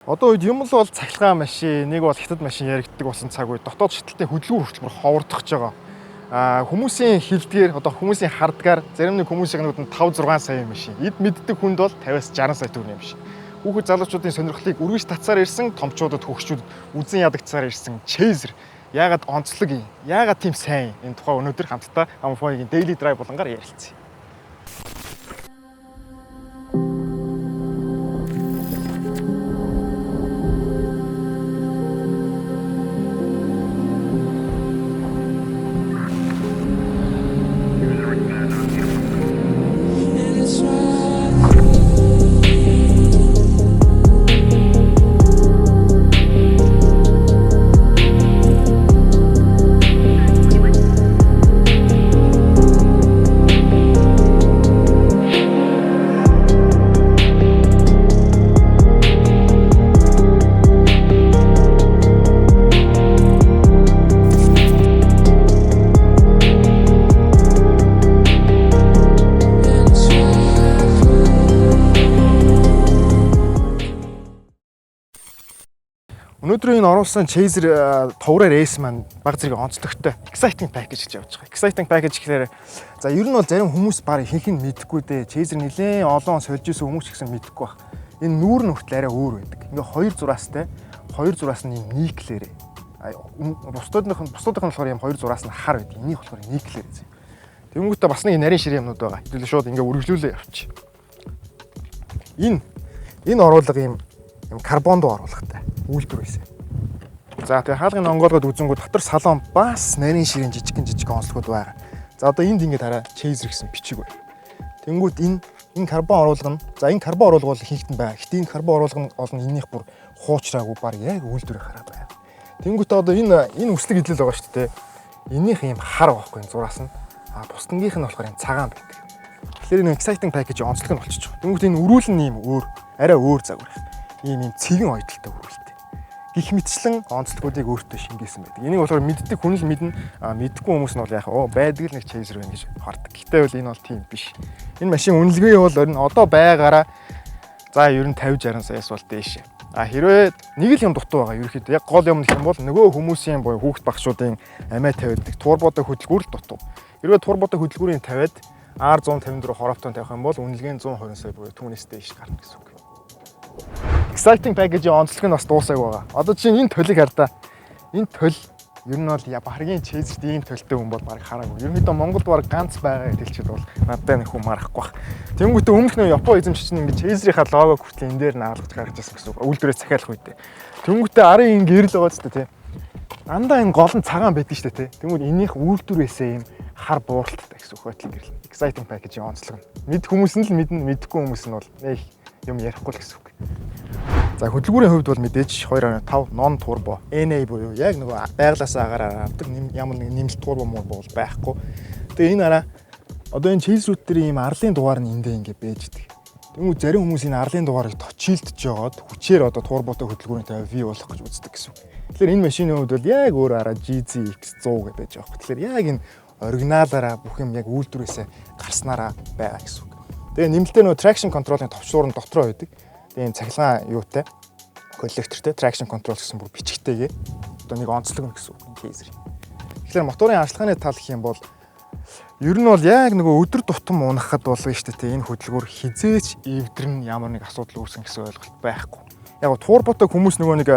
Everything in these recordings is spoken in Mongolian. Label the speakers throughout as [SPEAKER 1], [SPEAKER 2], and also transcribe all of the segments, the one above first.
[SPEAKER 1] Одоо үед юм л бол цахилгаан машин, нэг бол хятад машин яригддаг болсон цаг үед дотоод шидэлтийн хөдөлгүүр хөтөлбөр ховордох гэж байгаа. Хүмүүсийн хилдгээр одоо хүмүүсийн хардгаар зарим нэг хүмүүсийн гэнүүд нь 5-6 сая машин. Эд мэддэг хүнд бол 50-60 сая төгрөгийн машин. Хүүхэд залуучуудын сонирхлыг үргэлж татсаар ирсэн, томчуудад хөгшчүүд үзэн ядагцсаар ирсэн Chaser. Яагаад онцлог юм? Яагаад тийм сайн юм? Энэ тухай өнөөдөр хамтдаа Amplify-гийн Daily Drive болонгаар ярилцъя. Өнөөдөр энэ оруулсан Chaser товроор рейс маань баг зэрэг онцлогтой exciting package гэж явж байгаа. Exciting package гэхээр за ер нь бол зарим хүмүүс баг ихэнх нь мэдэхгүй дээ. Chaser нэлээд олон сольж исэн хүмүүс ч гэсэн мэдэхгүй баг. Энэ нүүр нь хүртэл арай өөр байдаг. Ингээ 2 зураастай 2 зураас нь никлэр. Бусдынх нь болохоор юм 2 зураас нь хар байдаг. Энийг болохоор никлэр гэсэн. Тэнгүүтээ бас нэг нарийн шир юмнууд байгаа. Хэдүүлээ шууд ингээ үргэлжлүүлээ явчих. Энэ оруулга юм карбонд оруулгатай үйлдвэр байсан. За тэгээ хаалгын онгоолгоод үзэнгүү дотор салон бас нарийн ширийн жижиг онцлогуд байгаа. За одоо энд ингээд хараа Chaser гэсэн бичиг байна. Тэнгүүт энэ карбон оруулга нь за энэ карбон оруулга бол хийгдэн байгаа. Гэтэ энэ карбон оруулга нь олон эннийх бүр хуучраагүй баг яг үйлдвэрээ хараад байна. Тэнгүүт одоо энэ үслэг идэл байгаа шүү дээ. Энийх юм хар байхгүй зураас нь. Бусдынгийнх нь болохоор юм цагаан байдаг. Тэгэхээр энэ exciting package онцлог нь болчихж байгаа. Тэнгүүт энэ өрүүл нь юм өөр арай өөр загвар. Ийм цэгэн ойдолтой өрүүлтэй. Гэх мэтчлэн онцлогуудыг өөртөө шингээсэн байдаг. Энийг болохоор мэддэг хүн л мэднэ. Мэдхгүй хүмүүс нь бол яг байдаг л нэг Chaser байна гэж хардаг. Гэтэл бол энэ бол тийм биш. Энэ машин үнэлгээ бол одоо байгаараа за ер нь 50-60 саяас бол дээш. Хэрвээ нэг л юм дутуу байгаа. Ерөнхийдөө яг гол юм гэх юм бол нөгөө хүмүүсийн буюу хүүхд багшуудын амиа тавиаддаг турботой хөдөлгүүр л дутуу. Хэрвээ турботой хөдөлгүүрийн тавиад R154 хорофтон тавих юм бол үнэлгээ нь 120 сая буюу түүнээс дээш гарна гэсэн үг. Exciting package-ийн онцлог нь бас дуусаагүй байгаа. Одоо чинь энэ төлөг хардаа. Энэ төл ер нь бол баггийн Chaser-т ийм төлтэй хүн бол баг хараагүй. Ерөнхийдөө Монголд баг ганц байгаа хэлчихэд бол надад нэг хүн марахгүй бах. Тэнгүүтээ өмнөх нь Япон эзэмшигч нь ингэ Chaser-ийнхаа логог хүртэл энэ дээр нь хаалгаж гаргаж ирсэн гэсэн үг. Үйлдвэрээ захиалах үедээ. Тэнгүүтээ арын ингэ гэрэл байгаа ч тийм. Андаа энэ гол нь цагаан байдаг шүү дээ тийм. Тэнгүүд энийх үйлдвэрээсээ ийм хар бууралттай гэсэн үг байтлын гэрэл. Exciting package-ийн онцлог нь. Мэд хүмүүс нь л мэднэ, мэдхгүй хүмүүс нь бол нэг юм ярихгүй л гэсэн үг. За хөдөлгүүрийн хувьд бол мэдээж 2.5 non turbo NA буюу яг нөгөө байглаасаа агаараа авдаг ямар нэг нэмэлт турбо муу бол байхгүй. Тэгээ энэ араа одоо энэ Chaser-үүд дээр ийм арлын дугаар нь эндээ ингэ бэждэг. Тэгмүү зарим хүмүүс энэ арлын дугаарыг точилдж жоод хүчээр одоо турботой хөдөлгүүрийн V болох гэж үздэг гэсэн. Тэгэхээр энэ машины хувьд бол яг өөр араа GZX100 гэж байж байгаа. Тэгэхээр яг энэ оригиналаараа бүх юм яг үйлдвэрээсээ гарснараа байгаа гэсэн. Тэгээ нэмэлтээ нөгөө traction control-ын товчлуур нь дотроо байдаг. Тэгээ энэ цахилгаан юутай коллектортэй traction control гэсэн бүр бичгтэйгээ одоо нэг онцлог нь гэсэн үг Chaser. Тэгэхээр моторын арчилгааны тал гэх юм бол ер нь бол яг нөгөө өдөр тутам унахад болгоно шүү дээ. Энэ хөдөлгүүр хизээч эвдэрн ямар нэг асуудал үүсгэн гэсэн ойлголт байхгүй. Яг турботой хүмүүс нөгөө нэг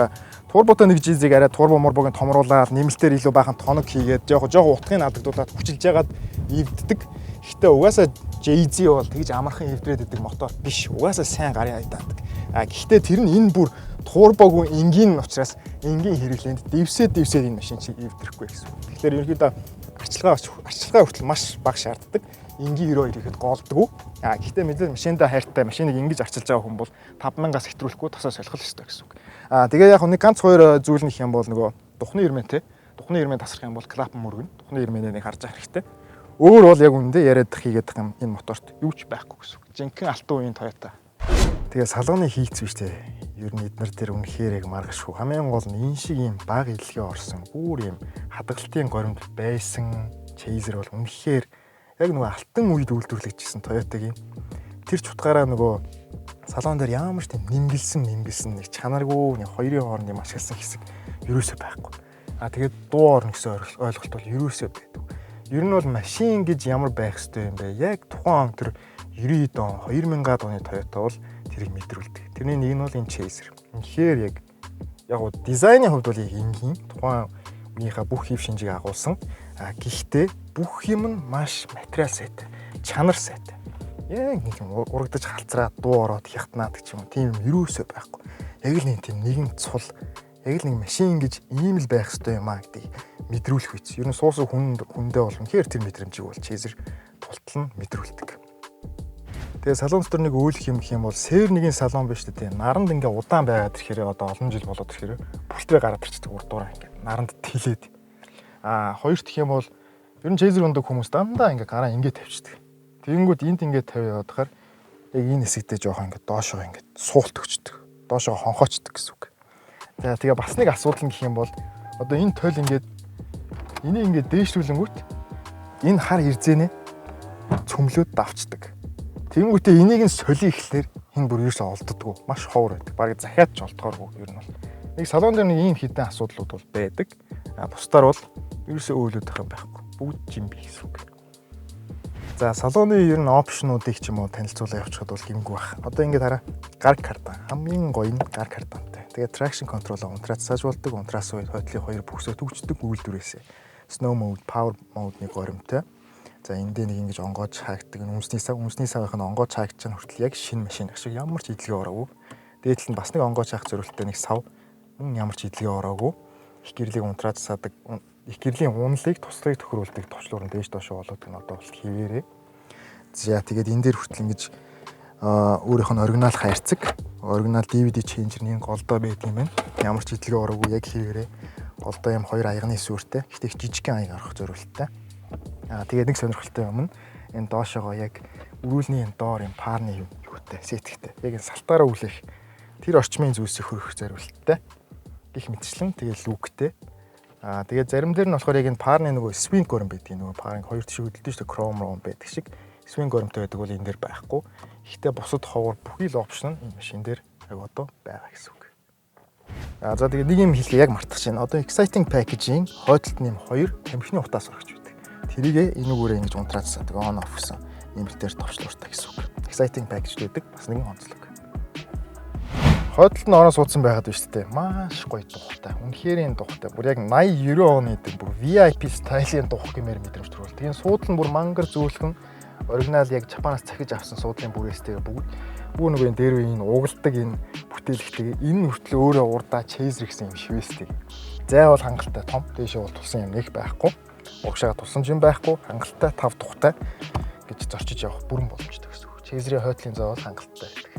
[SPEAKER 1] турботой нэг жизийг арай турбо морбогийн томруулаад нэмэлтээр илүү баахан тоног хийгээд жоох утгыг алдагдуулаад хүчилж ягаад эвддэг. Гэхдээ угаасаа JZ бол тэгж амархан эвдрээд идэг мотор биш. Угаасаа сайн гарын хайдаадаг. Гэхдээ тэр нь энэ бүр турбогүй энгийн учраас энгийн хэрэглээнд дэвсээд энэ машин чи эвдрэхгүй гэсэн. Тэгэхээр ерөнхийдөө арчилгаа хүртэл маш бага шаарддаг. Энгийн 92 ихэд голддог. Гэхдээ мэдээ машиндаа хайртай машиныг ингэж арчилж байгаа хүн бол 5000-аас хэтрүүлэхгүй тосоо солих ёстой гэсэн үг. Тэгээ яг нэг ганц хоёр зүйл нөх юм бол нөгөө духны ирмэн те. Духны ирмэн тасрах юм бол клапан мөргөн. Духны ирмэнээ нэг харж авах хэрэгтэй. Өөр бол яг үндэ яриад хийгээд байгаа юм энэ моторт юу ч байхгүй гэсэн үг. Жинхэнэ алтан үеийн Toyota. Тэгээ салганы хийц биш те. Ер нь эднэр дээр үнэхээр яг маргашгүй. Хамгийн гол нь энэ шиг юм баг илгээ орсон. Бүр юм хадгалтын горимд байсан Chaser бол үнэхээр яг нөгөө алтан үед үйлдвэрлэгдсэн Toyota-гийн тэр ч утгаараа нөгөө Салон дээр ямар ч тийм нэмгэлсэн нэг чанаргүй нэг хоёрын хооронд юм ашигласан хэсэг ерөөсөө байхгүй. Тэгээд дуу орно гэсэн ойлголт бол ерөөсөө байдаг. Ер нь бол машин гэж ямар байх ёстой юм бэ? Яг тухайн он тэр 90-ад он 2000-ад оны Toyota бол тэрийг мэдрүүлдэг. Тэрний нэг нь бол энэ Chaser. Тэгэхээр яг дизайны хувьд бол яг энгийн тухайн үеийнхээ бүх хэв шинжийг агуулсан. Гэхдээ бүх юм нь маш материал сайтай, чанар сайтай. Яг нэг юм урагдаж халцраад дуу ороод хятнаад гэх юм. Тийм юм ерөөсөө байхгүй. Яг л нэг тийм нэгэн цул, яг л нэг машин гэж ийм л байх ёстой юм аа гэдгийг мэдрүүлэх үйс. Ер нь суусан хүндээ бол үнэхээр тэр мэдрэмжийг бол Chaser тултал нь мэдрүүлдэг. Тэгээ салон дотор нэг өөлөх юм гэх юм бол Северныгийн салон биш үү? Наранд ингээ удаан байгаад ирэхээр одоо олон жил болоод ирэхээр бүртрээ гараад ирчихдэг урдуураа ингээ наранд тэлээд. Хоёр дахь юм бол ер нь Chaser ундаг хүмүүс дандаа ингээ гараа ингээ тавьчихдаг. Тэгэнгүүт энд ингээ тавиад явахаар яг энэ хэсэгтээ жоохон ингээ доошоо ингээ суулт өгчдөг. Доошоо хонхоочдөг гэсэн үг. За тэгээ бас нэг асуудал нь гэх юм бол одоо энэ тойл ингээд энийг ингээд дээшлүүлэнгүүт энэ хар ирзэнэ цөмлөөд давчдаг. Тэнгүүтээ энийг нь солио ихлээр энэ бүр ерөөсөө олддоггүй. Маш ховор байдаг. Бараг захиад ч олдохооргүй ер нь бол. Нэг салон дээр нэг ийм хідэн асуудлууд бол байдаг. Бусдаар бол ерөөсөө өөлөд байх юм байхгүй. Бүгд жимби гэсэн үг. За салоны ер нь опшнуудыг ч юм уу танилцуулаад явуулчихад бол гэмгүй байх. Одоо ингээд хараа гар кардан. Хамгийн гоё нь гар кардантай. Тэгээд traction control унтрац сажуулдаг, унтраас үед хойтлын хоёр бүсөө төгчдөг үйлдвэрээсээ. Snow mode, power mode-ны горимтой. За энд дээр нэг ингэж онгоож хаагддаг. Үнсний савынх нь онгоож хаагдж байгаа хүртэл яг шинэ машин шиг ямар ч идэлгээ ороогүй. Дээдл нь бас нэг онгоож хаах зорилттой нэг сав ямар ч идэлгээ ороогүй. Их гэрлийн унтрац садаг, их гэрлийн унлыг туслахыг тохируулдаг товчлуур нь дээш доошоо болоод энэ одоо бол хിവэрээ. За тэгээд энэ дээр хүртэл ингэж өөрийнх нь оригинал хайрцаг, оригинал DVD changer-ийн голдоо байдаг юм байна. Ямар ч идэлгээ ороогүй яг хിവэрээ. Голдоо юм хоёр аягны сүртэй. Гэхдээ их жижигхэн аяг арах зорилттой. Тэгээд нэг сонирхолтой юм нь энэ доошоогоо яг үүлний доор юм парны юутай сэтгтэй. Яг энэ салтаараа үлээх тэр орчмын зүйлсийг хөрөх зорилттой. Гэх мэтчлэн тэгээд лүктэй. Тэгээд зарим дээр нь болохоор яг энэ парны нөгөө swing гором байдаг. Нөгөө парыг хоёр тишээ хөдөлдөж штэ chrome байдаг шиг swing горомтой байдаг бол энэ дээр байхгүй. Гэхдээ бусад ховор бүхий л опшн энэ машин дээр яг одоо байгаа гэсэн үг. За тэгээд нэг юм хэлхий яг мартах чинь одоо exciting package-ийн хойдолт нэм 2 тамхины утаас орохч байдаг. Тэрийг энүүгээрээ ингэж унтраацсан on off гэсэн нэмэлтээр товчлууртай гэсэн үг. Exciting package гэдэг бас нэгэн онцлог. Хойдолт нь орон суудсан байгаад байна шүү дээ. Маш гоё тухтай. Үнэхээр энэ тухтай. Бүр яг 80 90 оны дээр бүр VIP стилийн тух гэмээр мэдрэмж төрүүл. Тэгээд суудлал нь бүр мангар зөөлхөн оригинал яг Японоос захиж авсан суудлын бүрээстэйгээ бүгд нөгөө энэ дээр үе энэ угалдаг энэ бүтээлэгтэй энэ хүртэл өөрөө урдаа Chaser гэсэн юм шивэстэй. Зай бол хангалттай том, дээшээ бол тулсан юм нэг байхгүй. Угшаага тулсан юм байхгүй, хангалттай тав тухтай гэж зорчиж явах бүрэн боломжтой гэсэн үг. Chaser-ийн хойдлын зай бол хангалттай байдаг.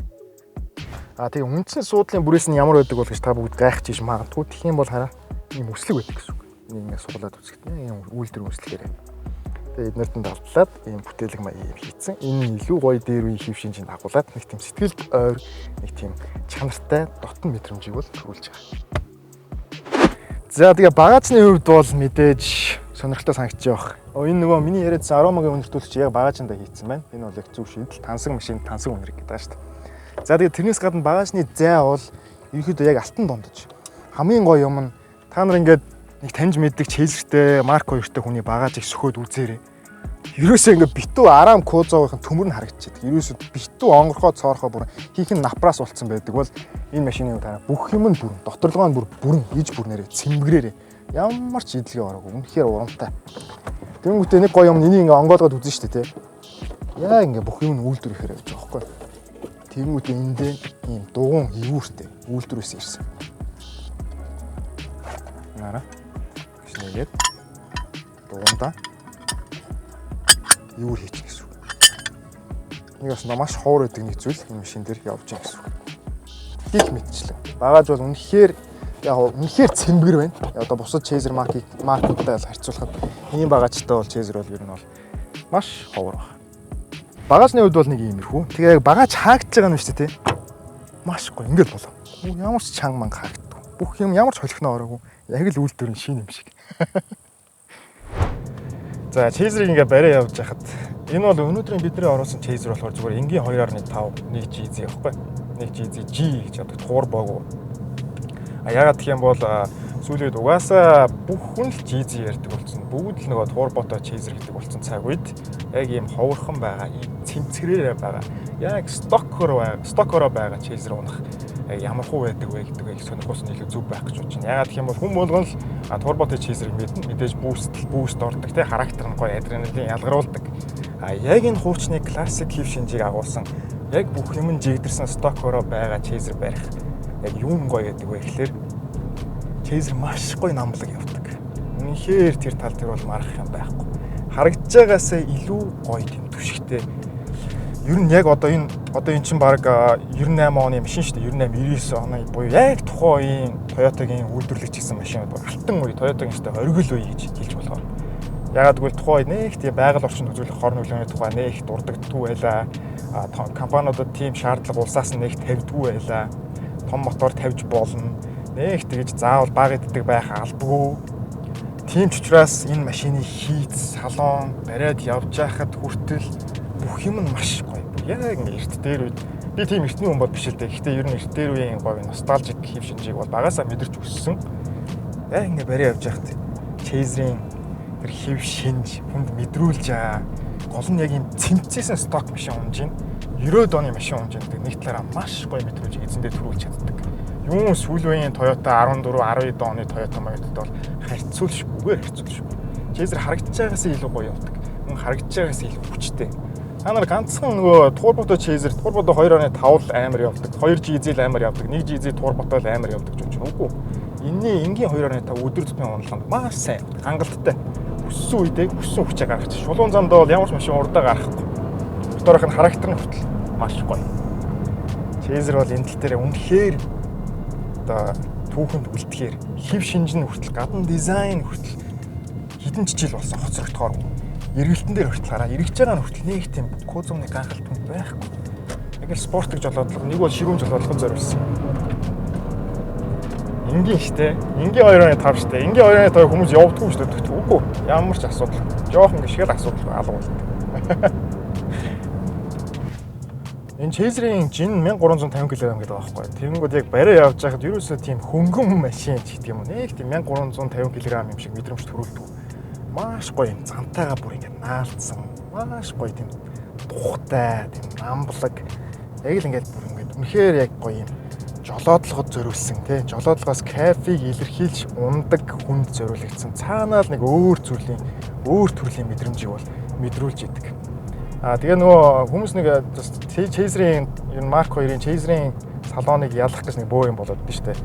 [SPEAKER 1] Тэгээ үндсэн суудлын бүрээс нь ямар байдаг бол гэж та бүгд гайхаж иж магадгүй. Тэгэх юм бол хараа ийм өслөг байдаг гэсэн үг. Нэг суулаад үзэхэд ийм үйлдвэр үйлчлэгээр. Тэгээ эднэрт нь далдлаад ийм бүтээлэг маяг хийцэн. Энэ илүү гоё дээр үе хэв шинжийг агуулад нэг тийм сэтгэл ойр, нэг тийм чанартай дотн мэдрэмжийг бол төрүүлж байгаа. За тэгээ багажны хувьд бол мэдээж сонирхолтой санагдчих واخ. Энэ нөгөө миний яриадсан аромагийн өнөртүүлэгч яг багажиндаа хийцэн байна. Энэ бол яг зөв шийдэл. Тансаг машин, тансаг үнэрэг гэдэг шүү дээ. За тэгээ тэрнээс гадна багажны зай бол ерөөхдөө яг алтан дондож. Хамгийн гоё юм нь та нар ингээд нэг таньж мэддэг Chaser-тэй, Mark 2-тэй хүний багажийг сөхөөд үзээрэй. Ерөөсөө ингээд битүү Aram Kuzo-ийн төмөр нь харагдчихэдэг. Ерөөсөө битүү онгорхоо цоорхоо бүр хийх нь напраас болцсон байдаг бол энэ машины дараа бүх юм нь бүрэн, доторлогоо нь бүрэн, иж бүрнээрээ цэмбгрээрээ ямар ч идэлгээ ороогүй. Үнэхээр урамтай. Тэнгүүтээ нэг гоё юм энийг ингээд онгоолгоод үзэн штэ тий. Яа ингээд бүх юм нь үйлдвэрэхээр явж байгаа байхгүй. Тэнгүүтээ эндээ ийм дугуун эвүүртэй үйлдвэрээс ирсэн. Нара. Шинэгээд дугундаа эвүүр хийчих гэсэн үг. Нэг бас маш ховор гэдэг нэг зүйл энэ машин дээр явж байгаа гэсэн үг. Гих мэдчлээ. Багаж бол үнэхээр яг үнэхээр цэмбгэр байна. Одоо бусад Chaser маркуудтай харьцуулахад ийм багажтай бол Chaser бол ер нь бол маш ховор байна. Багажны хувьд бол нэг иймэрхүү. Тэгээ яг багаж хаагдж байгаа юм шүү дээ, тий. Маш гоё ингээд болоо. Ямар ч чанга манга хаагддаг. Бүх юм ямар ч холихноо ороогүй. Яг л үйлдвэрийн шин юм шиг. За Chaser-ийг ингээд барай явж хахад Энэ бол өнөөдрийн бидний оруулсан chaser болохоор зүгээр энгийн 2.5 1 GZ байхгүй. 1 GZ G гэж яддаг туур боог. Яагаад гэх юм бол сүүлийн үед угаасаа бүх хүн л GZ ярьдаг болсон. Бүгд л нөгөө туур бото chaser гэдэг болсон цаг үед яг ийм ховорхон байгаа, ийм цэмцгэрээр байгаа. Яг стокороо байгаа chaser унах ямар хуу байдаг вэ гэдэг сонирхолтой илүү зөв байх гэж бодож байна. Яагаад гэх юм бол хүн болгон л туур бото chaser-ыг мэдээж boost ордог тий характер нь гоё адреналин ялгаруулдаг. Яг энэ хуучны классик хэв шинжийг агуулсан яг бүх юм жигдэрсэн стокороо байгаа chaser барих. Яг юм гоё гэдэг вэ гэхээр chaser маш гоё намблаг явдаг. Үнэхээр тэр тал дээр бол марах юм байхгүй. Харагдж байгаасаа илүү гоё тийм түшигтэй. Ер нь яг одоо энэ чинь баг 98 оны машин шүү дээ. 98 99 оны буюу яг тухайн үеийн Toyota-гийн үйлдвэрлэж гисэн машинууд баг алтан үе Toyota-гийн шүү дээ оргил үе гэж хэлж болохоор. Ягаад гэвэл тухайн үед нэг тийм байгаль орчинд үзүүлэх хор нөлөөний тухай нэг дурддаггүй байлаа. Компаниудад тийм шаардлага улсаас нэг тавьдгүй байлаа. Том мотор тавьж болно. Нэг тэгж заавал баг иддэг байх албагүй. Тийм ч учраас энэ машины хийц, салон, бариад явж байхад хүртэл бүх юм нь маш гоё. Яг эрт дээр үед би тийм эртний хүн бол биш л дээ. Гэхдээ ер нь эрт дээр үеийн гоё носталжик хэв шинжийг бол багасаа мэдэрч өссөн. Яг ингэ бариа явж байхад chaser-ийн тэр хэв шинж хүнд мэдрүүлж байгаа. Гол нь яг юм цэмцээсэн сток машин унж ийн 90-ад оны машин унж ийн нэг талаараа маш гоё мэдрүүлж эзэндээ төрүүлж чаддаг. Юун сүүлийн Toyota 14, 12 оны Toyota маяг бол харьцуулшгүйгээр харьцуулшгүй. Chaser харагдаж байгаас илүү гоё явдаг. Мөн харагдаж байгаас илүү хүчтэй. Та нар ганцхан нөгөө турбото chaser, турбото 2.5 л амар явдаг. 2 GZ л амар явдаг. 1 GZ турбото л амар явдаг гэж байна. Үгүй. Энийн энгийн 2.5 өдөр тутмын уналганд маш сайн явдаг. Хангалттай. Өссөн үедээ өссөн хүчээ гаргаж. Шулуун замдаа бол ямар ч машин урдаа гарахгүй. Моторын характер нь хүртэл маш гоё. Chaser бол энэ тал дээр үнэхээр одоо түүхэнд үлдэхээр хэв шинж нь хүртэл гадна дизайн хүртэл хідэн жижиг болсон хоцрогдохоор эргэлтэн дээр хүртэл эргэж байгаа нь хүртэл нэг тийм козомны ганхалт юм байхгүй. Яг л спортыг жолоодлого нэг бол ширүүн жолоодлогод зориулсан. Энгийн штэ. Энгийн 2.5 штэ. Энгийн 2.5 хүмүүс явдаггүй штэ тэгтээ. Үгүй. Ямар ч асуудал. Жохон гიშгэл асуудал алга болдог. Энэ chaser-ийн жин 1350 кг гэдэг байгаа байхгүй. Тэнгүүд яг бариа явж байхад ерөөсөө тийм хөнгөн машин ч гэдэг юм уу. Нэг тийм 1350 кг юм шиг мэдрэмж төрүүлдэг. Маш гоё юм зантайгаа бүр ингэ наалдсан. Маш гоё тийм тухтай, тийм намблаг. Яг л ингээд бүр ингээд үнэхээр яг гоё юм жолоодлогод зориулсан тий. Жолоодлогоос кафег илэрхийлж ундаг хүнд зориулагдсан. Цаанаа л нэг өөр төрлийн мэдрэмжийг бол мэдрүүлж идэг. Тэгээ нөгөө хүмүүс нэг chaser-ийн энэ Mark 2-ын chaser-ийн салоныг ялах гэж нэг бөө юм болоод байна шүү дээ.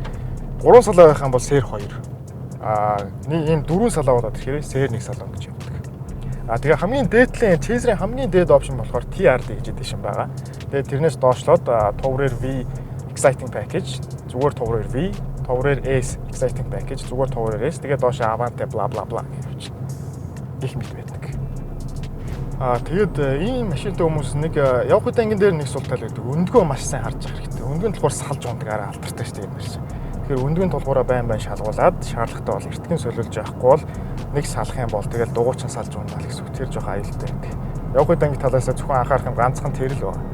[SPEAKER 1] 3 салон байх юм бол SR 2. Нэг ийм 4 салон болоод ирэхээр SR 1 салон гэж явдаг. Тэгээ хамгийн дээдлийн chaser-ийн хамгийн дээд опшн болохоор TRD гэж эдэшин байгаа. Тэгээ тэрнээс доошлоод Tourer V Exciting Package, зүгээр Tourer V, Tourer S Exciting Package, зүгээр Tourer S, тэгээ доош Avante bla bla bla гэж их мэт байдаг. Тэгээд ийм машинтай хүмүүс нэг явах үед ангин дээр нэг сул тал байдаг. Өндгөө маш сайн харж авах хэрэгтэй. Өндгөний толгоор салж ундагаараа алдартай шүү дээ юм шиг. Тэгэхээр өндгөний толгоороо байн шалгуулад шаардлагатай бол эртхэн солиулж явахгүй бол нэг салах юм бол тэгэл дугуйчин салж ундаа гэсэн үг. Тэр жоохон аюултай байдаг. Явах үед анги талаасаа зөвхөн анхаарах юм ганцхан тэр л байна.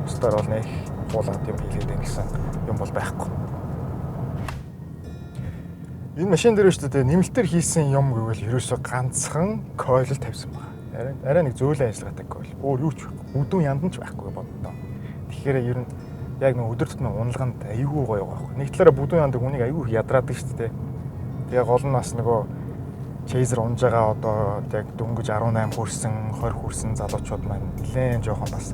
[SPEAKER 1] Бусдаар бол нэг хуулаад юм хийлээд байна гэсэн юм бол байхгүй. Энэ машин дээр шүү дээ нэмэлтээр хийсэн юм гэвэл ерөөсөө ганцхан койл тавьсан байна. Арай нэг зөөлөн ажиллагаатай койл. Өөр юу ч байхгүй. Үдүүн яндан ч байхгүй боддоо. Тэгэхээр ер нь яг нэг өдөр тутмын уналганд айгүй гоё байгаа байхгүй. Нэг талаараа бүдүүн яндаг хүнийг айгүй ядраадаг шүү дээ. Тэгээ гол нь бас нөгөө chaser унж байгаа одоо яг дөнгөж 18 хүрсэн, 20 хүрсэн залуучууд маань нэлээд жоохон бас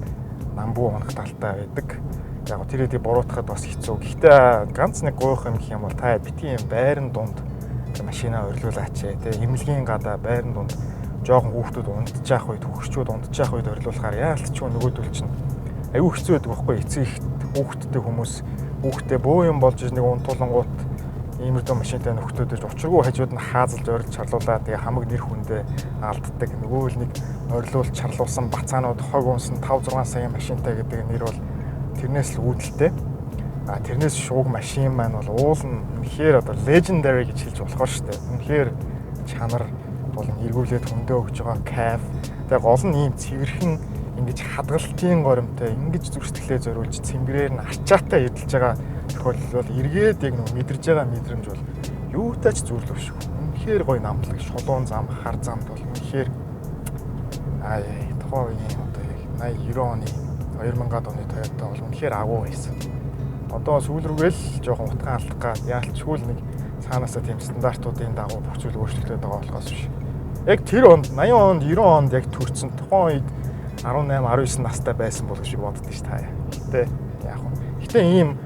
[SPEAKER 1] намбуу унах талтай байдаг. Яг тэр хэдийг буруутахад бас хэцүү. Гэхдээ ганц нэг гойх юм гэх юм бол та битгий юм байран дунд машинаа орилуулаач те. Эмнэлгийн гадаа байран дунд жоохон хүүхдүүд унтчих үед, хөрчүүд унтчих үед орилуулахаар яалтчгүй нөгөөдөл чинь аюу хэцүү байдаг байхгүй эцэг их хүүхдтэй хүмүүс хүүхдээ бөө юм болж нэг унтуулангууд иймэрдүү машинтай нөхдөдөж учиргүй хажууд нь хаазалж орилж чарлуулаад тэгээ хамаг нэр хүндээ алддаг нөгөө л нэг орилуулж чарлуулсан бацаанууд хог унсан 5-6 сая машинтай гэдэг нэр бол тэрнээс л үүдэлтэй. Тэрнээс шууг машин маань бол уул нь үнэхээр одоо legendary гэж хэлж болохоор шүү дээ. Үнэхээр чанар бол эргүүлээд хөндөө өгж байгаа кайф Тэгээ гол нь ийм цэвэрхэн ингэж хадгалтын горимтой ингэж зүрх сэтгэлээ зориулж цэнгэрээр нь арчаатай эдэлж байгаа тохиолдол бол эргээд яг нэг мэдэрж байгаа мэдрэмж бол юутай ч зүрлэв шүү. Үнэхээр гоё намлаг шулуун зам хар замд бол үнэхээр тухайн үеийн одоо яг 80 90 оны 2000-ад оны Toyota бол үнэхээр агуу байсан. Одоо сүүл рүүгээл жоохон утгаан алдах гад яалтчгүй нэг цаанаасаа тийм стандартуудын дагуу бүх зүйл өөрчлөгдөж байгаа болохоос биш. Яг тэр онд 80 онд 90 онд яг төрсэн тухайн үед 18 19 настай байсан бол гэж боддоо ш та. Гэтэ яг нь. Гэтэ ийм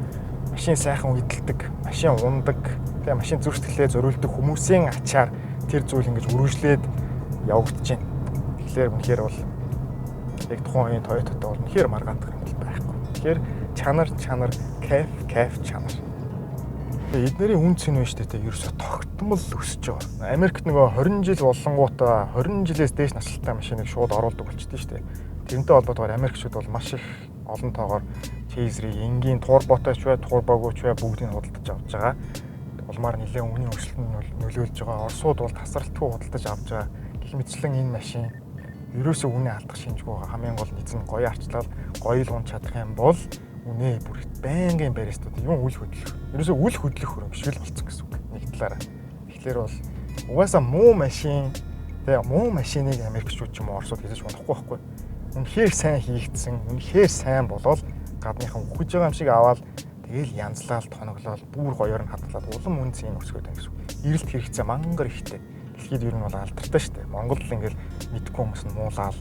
[SPEAKER 1] машин сайхан үдэлдэг, машин ундаг, тэгээ машин зүрх сэтгэлээ зориулдаг хүмүүсийн ачаар тэр зүйл ингэж үргэлжлээд явагдаж байна. Тэгэхээр үнэхээр бол яг тухайн үеийн Toyota-тай бол үнэхээр маргаадах юм бол байхгүй. Тэгэхээр чанар, кайф чанар. Эднэрийн үн цэн нь шүү дээ. Ерөөсө тогтмол өсөж байгаа. Америкт нөгөө 20 жил болонгуудаа 20 жилээс дээш наслтай машиныг шууд оруулдаг болчихдээ шүү дээ. Тэрнтэй холбоотойгоор Америкчууд бол маш их олон тоогоор Chaser-ийг энгийн турботой ч бай, турбогүй ч бай бүгдийг худалдаж авч байгаа. Улмаар нэлээд үнийн өрсөлдөнд нөлөөлж байгаа. Оросууд бол тасралтгүй худалдаж авч байгаа. Гэх мэтчлэн энэ машин ерөөсөө үнэ алдах шинжгүй байгаа. Хамгийн гол нь эзэн гоё арчлал, гоё л унж чадах юм бол үнэ бүр байнгын баристууд юм үл хөдлөх. Ерөөсөө үл хөдлөх хөрөнгө л болцсон гэсэн үг. Нэг талаараа. Тэгэхээр бол угаасаа муу машин тэгээ муу машиныг Америкчууд ч юм уу Оросууд хийж унахгүй байхгүй. Үнэхээр сайн хийгдсэн, үнэхээр сайн болоод гадныхан үхэж байгаа юм шиг аваад тэгэл янзлал тоноглол бүр гоёор нь хадгалаад улам үн цэн өсгөөд байна гэсэн үг. Эрэлт хэрэгцээ мангар ихтэй. Дэлхийд ер нь бол алдартай шүү дээ. Монголд л ингээл мэдгүй хүмүүс нь муулаад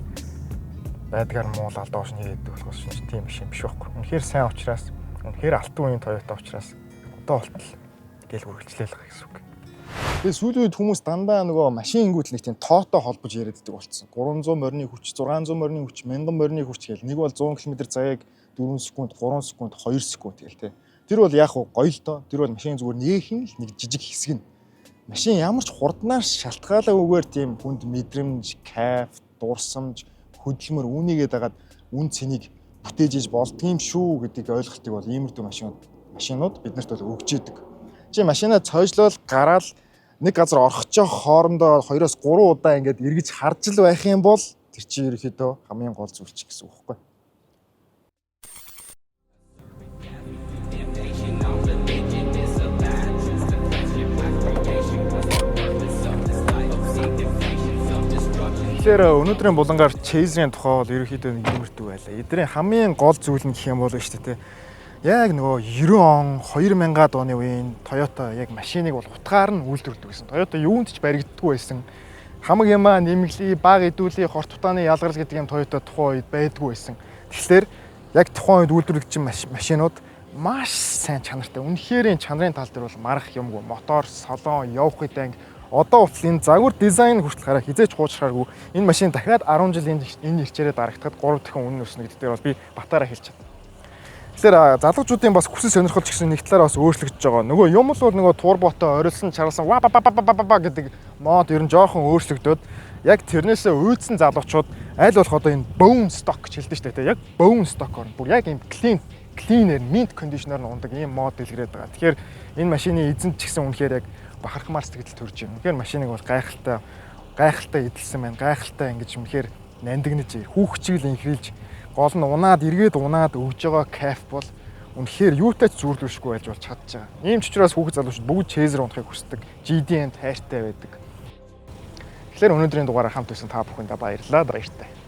[SPEAKER 1] байдгаар муулаад доош нь ирээддэг болохоос шинж тийм биш юм биш байхгүй. Үнэхээр сайн учраас, үнэхээр алтан үеийн Toyota учраас одоо болтол гэл үргэлжлээл байгаа гэсэн үг. Тэгээ сүүлийн үед хүмүүс дандаа нөгөө машин ингүүт нэг тийм тоотой холбож яриад байдаг болсон. 300 морины хүч, 600 морины хүч, 1000 морины хүч гэл нэг бол 100 км цагийг 4 секунд, 3 секунд, 2 секунд гэл тэ. Тэр бол яг гоё л доо. Тэр бол машин зүгээр нэгэн л нэг жижиг хэсэг нь. Машин ямар ч хурднаас шалтгаалгүйгээр тийм хүнд мэдрэмж, кайф, дурсамж, хөдөлмөр үүнийгээд дагаад үн цэнийг бүтээж иж болдгийм шүү гэдгийг ойлголтыг бол иймэрдүү машинууд биднэрт бол өгч идэг. Чи машинаа цойжлол гараал нэг газар орох жоох хоорондоо 2-3 удаа ингээд эргэж харж л байх юм бол тэр чинь ерөөхдөө хамгийн гол зүйл ч гэсэн үг байхгүй. Тэгэхээр өнөөдрийн булангаар Chaser-ийн тухай бол ерөөхдөө нэг юмэрдэг байлаа. Эдний хамгийн гол зүйл нь гэх юм бол шүү дээ. Яг нөгөө 90 он 2000-ад оны үеийн Toyota яг машиныг бол утгаар нь үйлдвэрлэдэг гэсэн. Toyota юунд ч баригддаггүй байсан. Хамаг юмаа нэмглий, баг идүүлээ, хорт тутааны ялгарл гэдэг юм Toyota тухайн үед байдаггүй байсан. Тэгэхээр яг тухайн үед үйлдвэрлэгдсэн машинууд маш сайн чанартай. Үнэхээр энэ чанарын тал дээр бол марах юмгүй. Мотор, салон, явах үедээ одоо утал энэ загвар дизайн хүртэл хараа хизээч хуучрахааргүй. Энэ машин дахиад 10 жил энэ ирчээрээ дарагдахад 3 дахин үнэ өснө гэдэг дээр бол би батаараа хэлж чадна. Тэгэхээр залуучуудын бас хүсэл сонирхол ч гэсэн нэг талаараа бас өөрчлөгдөж байгаа. Нөгөө юм л бол нөгөө турботой орилсон чарлсан ва ба гэдэг мод ер нь жоохон өөрчлөгдөөд яг тэрнээсээ үүдсэн залуучууд аль болох одоо энэ bone stock гэж хэлдэг шүү дээ. Яг bone stock орно. Бүр яг ийм cleaner, mint conditioner-аар ундаг ийм мод дэлгэрээд байгаа. Тэгэхээр энэ машины эзэнт ч гэсэн үнэхээр яг бахархмаар сэтгэл төрж байна. Тэгэхээр машиныг бол гайхалтай эдэлсэн байна. Гайхалтай ингэж үнэхээр нандинаж хүүхчиг л инхрийлж гол нь унаад эргээд унаад өгж байгаа кайф бол үнэхээр юутай ч зүрлэвшгүй байж бол чадж байгаа. Ийм ч учраас хүүхэд залуучууд бүгд Chaser унахыг хүсдэг. GDM тайртай байдаг. Тэгэхээр өнөөдрийн дугаараар хамт байсан та бүхэндээ баярлалаа. Баяртай.